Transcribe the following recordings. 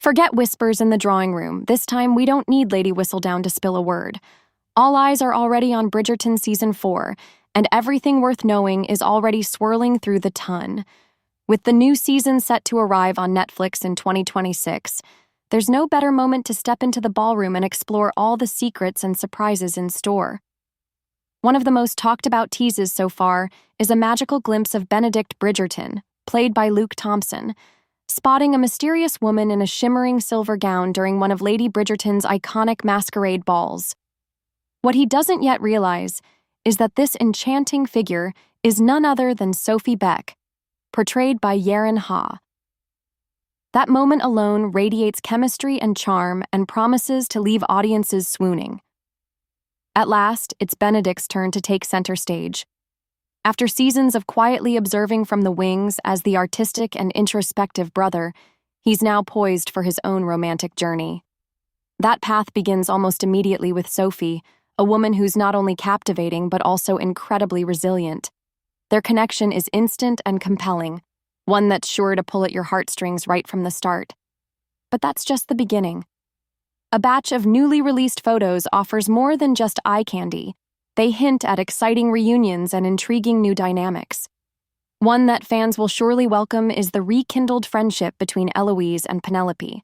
Forget whispers in the drawing room. This time, we don't need Lady Whistledown to spill a word. All eyes are already on Bridgerton Season 4, and everything worth knowing is already swirling through the ton. With the new season set to arrive on Netflix in 2026, there's no better moment to step into the ballroom and explore all the secrets and surprises in store. One of the most talked-about teases so far is a magical glimpse of Benedict Bridgerton, played by Thompson, spotting a mysterious woman in a shimmering silver gown during one of Lady Bridgerton's iconic Masquerade balls. What he doesn't yet realize is that this enchanting figure is none other than Sophie Beck, portrayed by Yarren. That moment alone radiates chemistry and charm and promises to leave audiences swooning. At last, it's Benedict's turn to take center stage. After seasons of quietly observing from the wings as the artistic and introspective brother, he's now poised for his own romantic journey. That path begins almost immediately with Sophie, a woman who's not only captivating but also incredibly resilient. Their connection is instant and compelling, one that's sure to pull at your heartstrings right from the start. But that's just the beginning. A batch of newly released photos offers more than just eye candy. They hint at exciting reunions and intriguing new dynamics. One that fans will surely welcome is the rekindled friendship between Eloise and Penelope.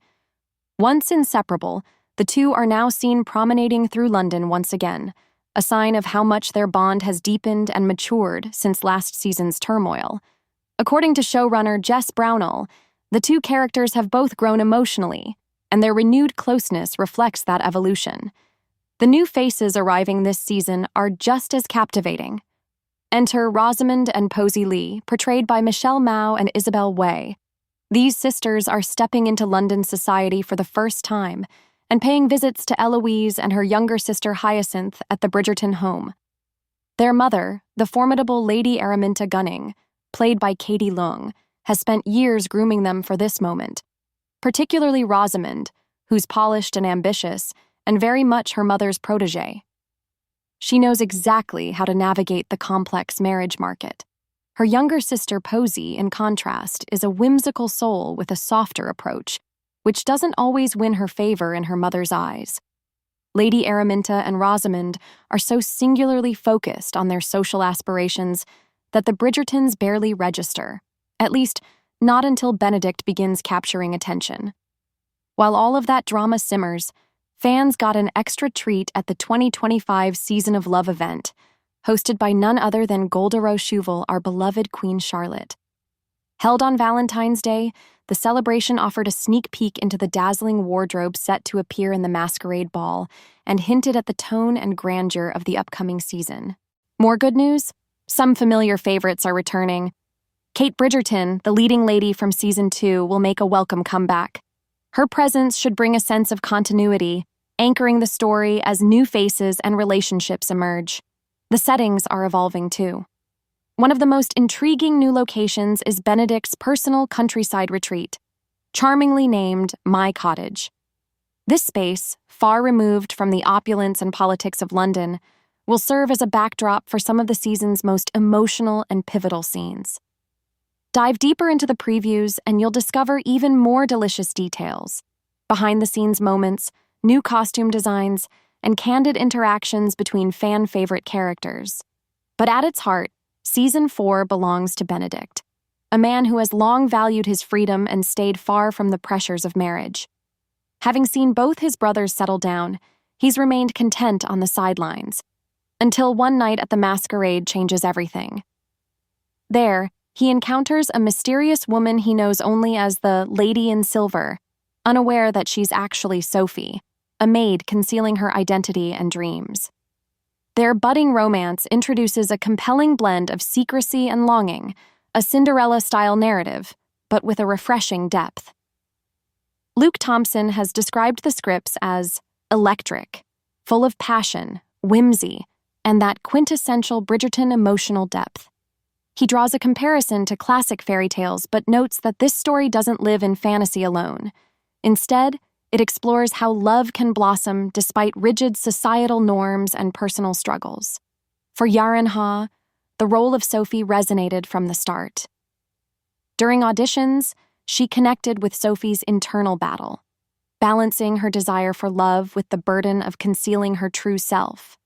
Once inseparable, the two are now seen promenading through London once again, a sign of how much their bond has deepened and matured since last season's turmoil. According to showrunner Jess Brownell, the two characters have both grown emotionally, and their renewed closeness reflects that evolution. The new faces arriving this season are just as captivating. Enter Rosamund and Posey Lee, portrayed by Michelle Mao and Isabel Way. These sisters are stepping into London society for the first time and paying visits to Eloise and her younger sister Hyacinth at the Bridgerton home. Their mother, the formidable Lady Araminta Gunning, played by Katie Leung, has spent years grooming them for this moment, particularly Rosamund, who's polished and ambitious, and very much her mother's protégé. She knows exactly how to navigate the complex marriage market. Her younger sister Posey, in contrast, is a whimsical soul with a softer approach, which doesn't always win her favor in her mother's eyes. Lady Araminta and Rosamund are so singularly focused on their social aspirations that the Bridgertons barely register, at least not until Benedict begins capturing attention. While all of that drama simmers, fans got an extra treat at the 2025 Season of Love event, hosted by none other than Golda Rosheuvel, our beloved Queen Charlotte. Held on Valentine's Day, the celebration offered a sneak peek into the dazzling wardrobe set to appear in the Masquerade ball and hinted at the tone and grandeur of the upcoming season. More good news? Some familiar favorites are returning. Kate Bridgerton, the leading lady from Season 2, will make a welcome comeback. Her presence should bring a sense of continuity, anchoring the story as new faces and relationships emerge. The settings are evolving too. One of the most intriguing new locations is Benedict's personal countryside retreat, charmingly named My Cottage. This space, far removed from the opulence and politics of London, will serve as a backdrop for some of the season's most emotional and pivotal scenes. Dive deeper into the previews and you'll discover even more delicious details, behind-the-scenes moments, new costume designs, and candid interactions between fan-favorite characters. But at its heart, Season 4 belongs to Benedict, a man who has long valued his freedom and stayed far from the pressures of marriage. Having seen both his brothers settle down, he's remained content on the sidelines, until one night at the Masquerade changes everything. There, he encounters a mysterious woman he knows only as the Lady in Silver, unaware that she's actually Sophie, a maid concealing her identity and dreams. Their budding romance introduces a compelling blend of secrecy and longing, a Cinderella-style narrative, but with a refreshing depth. Thompson has described the scripts as electric, full of passion, whimsy, and that quintessential Bridgerton emotional depth. He draws a comparison to classic fairy tales but notes that this story doesn't live in fantasy alone. Instead, it explores how love can blossom despite rigid societal norms and personal struggles. For Yarren, the role of Sophie resonated from the start. During auditions, she connected with Sophie's internal battle, balancing her desire for love with the burden of concealing her true self.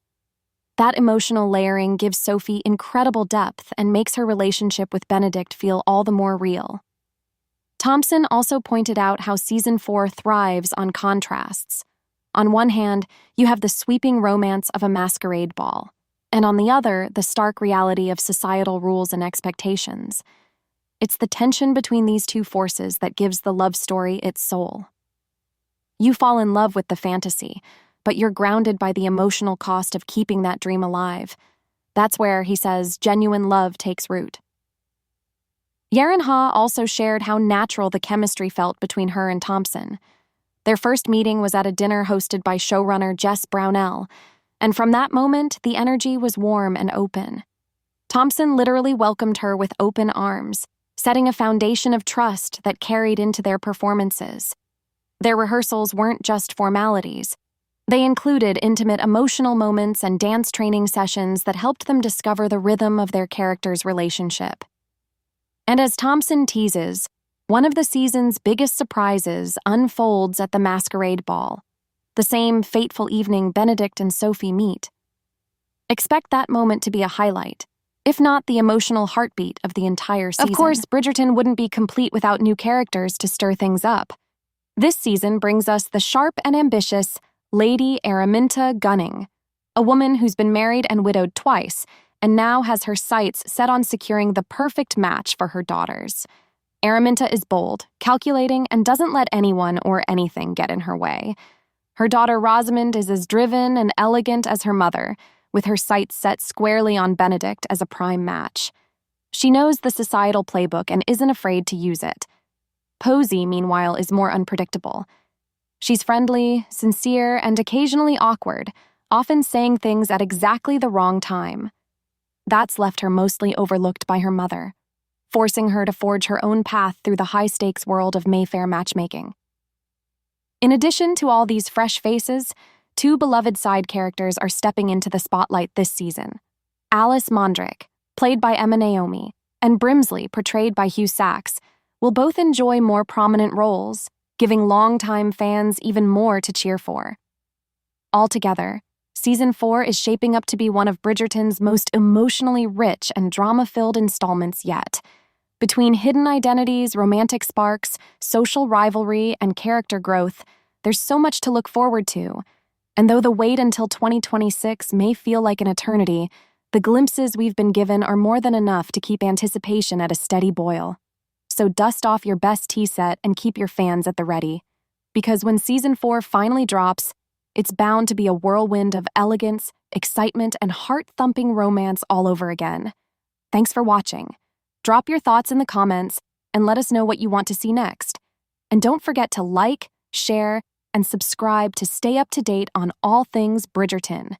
That emotional layering gives Sophie incredible depth and makes her relationship with Benedict feel all the more real. Thompson also pointed out how Season 4 thrives on contrasts. On one hand, you have the sweeping romance of a masquerade ball, and on the other, the stark reality of societal rules and expectations. It's the tension between these two forces that gives the love story its soul. You fall in love with the fantasy, but you're grounded by the emotional cost of keeping that dream alive. That's where, he says, genuine love takes root. Yarren also shared how natural the chemistry felt between her and Thompson. Their first meeting was at a dinner hosted by showrunner Jess Brownell, and from that moment, the energy was warm and open. Thompson literally welcomed her with open arms, setting a foundation of trust that carried into their performances. Their rehearsals weren't just formalities. They included intimate emotional moments and dance training sessions that helped them discover the rhythm of their characters' relationship. And as Thompson teases, one of the season's biggest surprises unfolds at the Masquerade Ball, the same fateful evening Benedict and Sophie meet. Expect that moment to be a highlight, if not the emotional heartbeat of the entire season. Of course, Bridgerton wouldn't be complete without new characters to stir things up. This season brings us the sharp and ambitious Lady Araminta Gunning, a woman who's been married and widowed twice, and now has her sights set on securing the perfect match for her daughters. Araminta is bold, calculating, and doesn't let anyone or anything get in her way. Her daughter Rosamond is as driven and elegant as her mother, with her sights set squarely on Benedict as a prime match. She knows the societal playbook and isn't afraid to use it. Posey, meanwhile, is more unpredictable. She's friendly, sincere, and occasionally awkward, often saying things at exactly the wrong time. That's left her mostly overlooked by her mother, forcing her to forge her own path through the high-stakes world of Mayfair matchmaking. In addition to all these fresh faces, two beloved side characters are stepping into the spotlight this season. Alice Mondrick, played by Emma Naomi, and Brimsley, portrayed by Hugh Sachs, will both enjoy more prominent roles, giving longtime fans even more to cheer for. Altogether, Season 4 is shaping up to be one of Bridgerton's most emotionally rich and drama-filled installments yet. Between hidden identities, romantic sparks, social rivalry, and character growth, there's so much to look forward to. And though the wait until 2026 may feel like an eternity, the glimpses we've been given are more than enough to keep anticipation at a steady boil. So dust off your best tea set and keep your fans at the ready. Because when Season 4 finally drops, it's bound to be a whirlwind of elegance, excitement, and heart-thumping romance all over again. Thanks for watching. Drop your thoughts in the comments and let us know what you want to see next. And don't forget to like, share, and subscribe to stay up to date on all things Bridgerton.